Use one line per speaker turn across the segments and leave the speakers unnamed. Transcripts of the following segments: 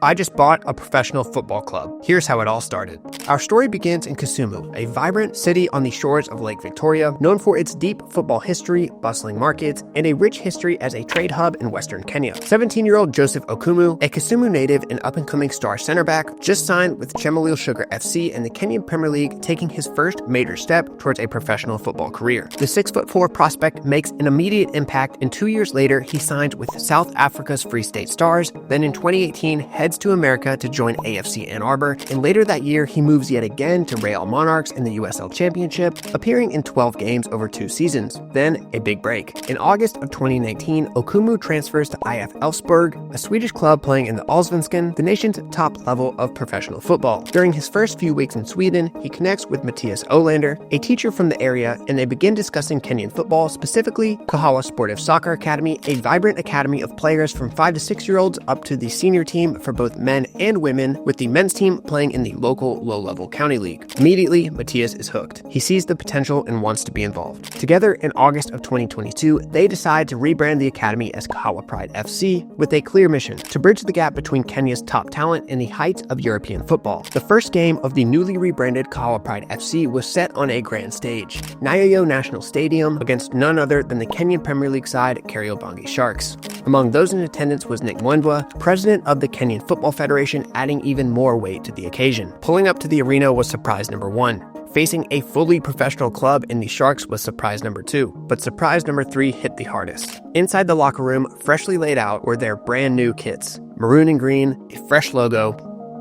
I just bought a professional football club. Here's how it all started. Our story begins in Kisumu, a vibrant city on the shores of Lake Victoria, known for its deep football history, bustling markets, and a rich history as a trade hub in Western Kenya. 17-year-old Joseph Okumu, a Kisumu native and up-and-coming star center back, just signed with Chemelil Sugar FC in the Kenyan Premiere League, taking his first major step towards a professional football career. The 6'4" prospect makes an immediate impact, and 2 years later, he signed with South Africa's Free State Stars. Then in 2018, heads to America to join AFC Ann Arbor, and later that year, he moves yet again to Real Monarchs in the USL Championship, appearing in 12 games over 2 seasons. Then, a big break. In August of 2019, Okumu transfers to IF Elfsborg, a Swedish club playing in the Allsvenskan, the nation's top level of professional football. During his first few weeks in Sweden, he connects with Matthias Olander, a teacher from the area, and they begin discussing Kenyan football, specifically Kahawa Sportive Soccer Academy, a vibrant academy of players from 5 to 6-year-olds up to the senior team for both men and women, with the men's team playing in the local low-level county league. Immediately, Matthias is hooked. He sees the potential and wants to be involved. Together, in August of 2022, they decide to rebrand the academy as Kahawa Pride FC with a clear mission: to bridge the gap between Kenya's top talent and the heights of European football. The first game of the newly rebranded Kahawa Pride FC was set on a grand stage, Nyayo National Stadium, against none other than the Kenyan Premier League side, Kariobangi Sharks. Among those in attendance was Nick Mwendwa, president of the Kenyan Football Federation, adding even more weight to the occasion. Pulling up to the arena was surprise number 1. Facing a fully professional club in the Sharks was surprise number 2, but surprise number 3 hit the hardest. Inside the locker room, freshly laid out, were their brand new kits: maroon and green, a fresh logo,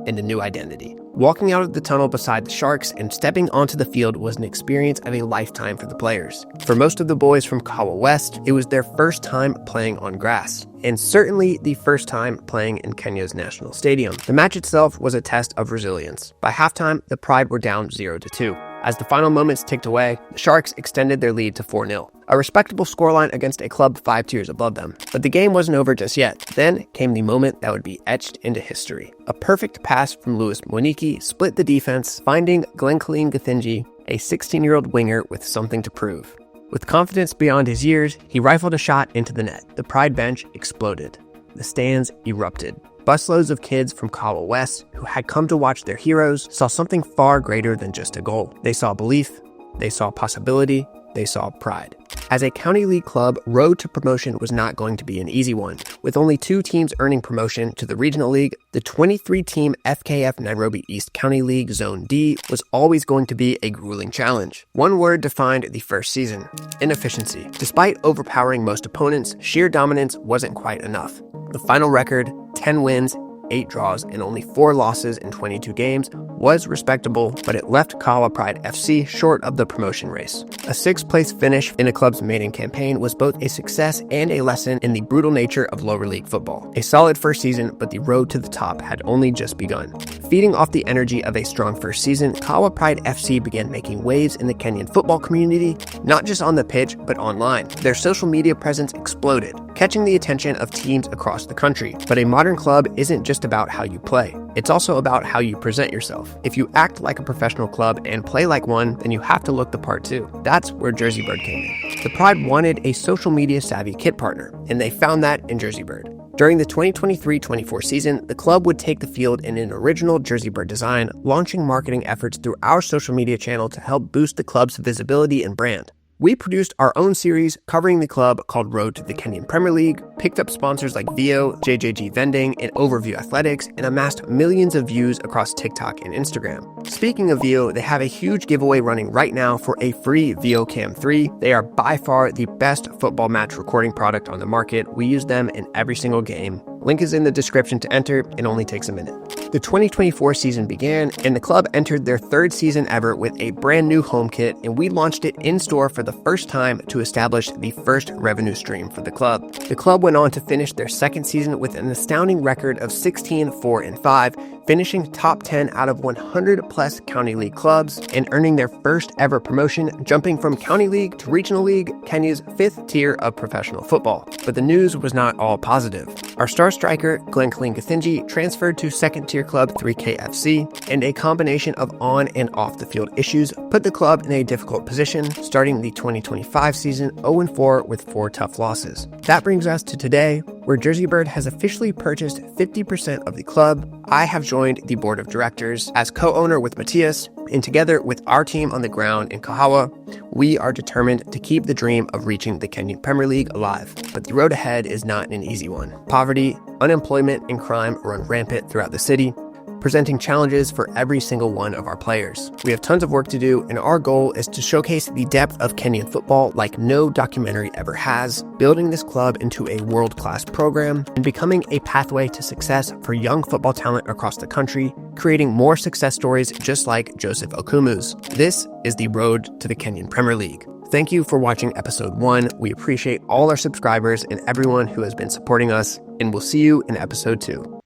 and a new identity. Walking out of the tunnel beside the Sharks and stepping onto the field was an experience of a lifetime for the players. For most of the boys from Kahawa West, it was their first time playing on grass, and certainly the first time playing in Kenya's national stadium. The match itself was a test of resilience. By halftime, the Pride were down 0-2. As the final moments ticked away, the Sharks extended their lead to 4-0. A respectable scoreline against a club 5 tiers above them. But the game wasn't over just yet. Then came the moment that would be etched into history. A perfect pass from Louis Mwaniki split the defense, finding Glenn Gathinji, a 16-year-old winger with something to prove. With confidence beyond his years, he rifled a shot into the net. The Pride bench exploded. The stands erupted. Busloads of kids from Kahawa West, who had come to watch their heroes, saw something far greater than just a goal. They saw belief, they saw possibility, they saw pride. As a county league club, road to promotion was not going to be an easy one. With only 2 teams earning promotion to the regional league, the 23-team FKF Nairobi East County League Zone D was always going to be a grueling challenge. One word defined the first season: inefficiency. Despite overpowering most opponents, sheer dominance wasn't quite enough. The final record, 10 wins, 8 draws, and only 4 losses in 22 games, was respectable, but it left Kahawa Pride FC short of the promotion race. A 6th-place finish in the club's maiden campaign was both a success and a lesson in the brutal nature of lower league football. A solid first season, but the road to the top had only just begun. Feeding off the energy of a strong first season, Kahawa Pride FC began making waves in the Kenyan football community, not just on the pitch, but online. Their social media presence exploded, catching the attention of teams across the country. But a modern club isn't just about how you play. It's also about how you present yourself. If you act like a professional club and play like one, then you have to look the part too. That's where JerseyBird came in. The Pride wanted a social media savvy kit partner, and they found that in JerseyBird. During the 2023-24 season, the club would take the field in an original JerseyBird design, launching marketing efforts through our social media channel to help boost the club's visibility and brand. We produced our own series covering the club called Road to the Kenyan Premier League, picked up sponsors like Veo, JJG Vending, and Overview Athletics, and amassed millions of views across TikTok and Instagram. Speaking of Veo, they have a huge giveaway running right now for a free Veo Cam 3. They are by far the best football match recording product on the market. We use them in every single game. Link is in the description to enter. It only takes a minute. The 2024 season began, and the club entered their 3rd season ever with a brand new home kit, and we launched it in-store for the first time to establish the first revenue stream for the club. The club went on to finish their 2nd season with an astounding record of 16-4-5, finishing top 10 out of 100-plus county league clubs, and earning their first ever promotion, jumping from county league to regional league, Kenya's 5th tier of professional football. But the news was not all positive. Our star striker, Glenn Gathinji, transferred to 2nd tier club 3K FC, and a combination of on and off the field issues put the club in a difficult position, starting the 2025 season 0-4 with 4 tough losses. That brings us to today, where JerseyBird has officially purchased 50% of the club. I have joined the board of directors as co-owner with Matthias, and together with our team on the ground in Kahawa, we are determined to keep the dream of reaching the Kenyan Premier League alive. But the road ahead is not an easy one. Poverty, unemployment, and crime run rampant throughout the city, presenting challenges for every single one of our players. We have tons of work to do, and our goal is to showcase the depth of Kenyan football like no documentary ever has, building this club into a world-class program and becoming a pathway to success for young football talent across the country, creating more success stories just like Joseph Okumu's. This is the road to the Kenyan Premier League. Thank you for watching episode 1. We appreciate all our subscribers and everyone who has been supporting us, and we'll see you in episode 2.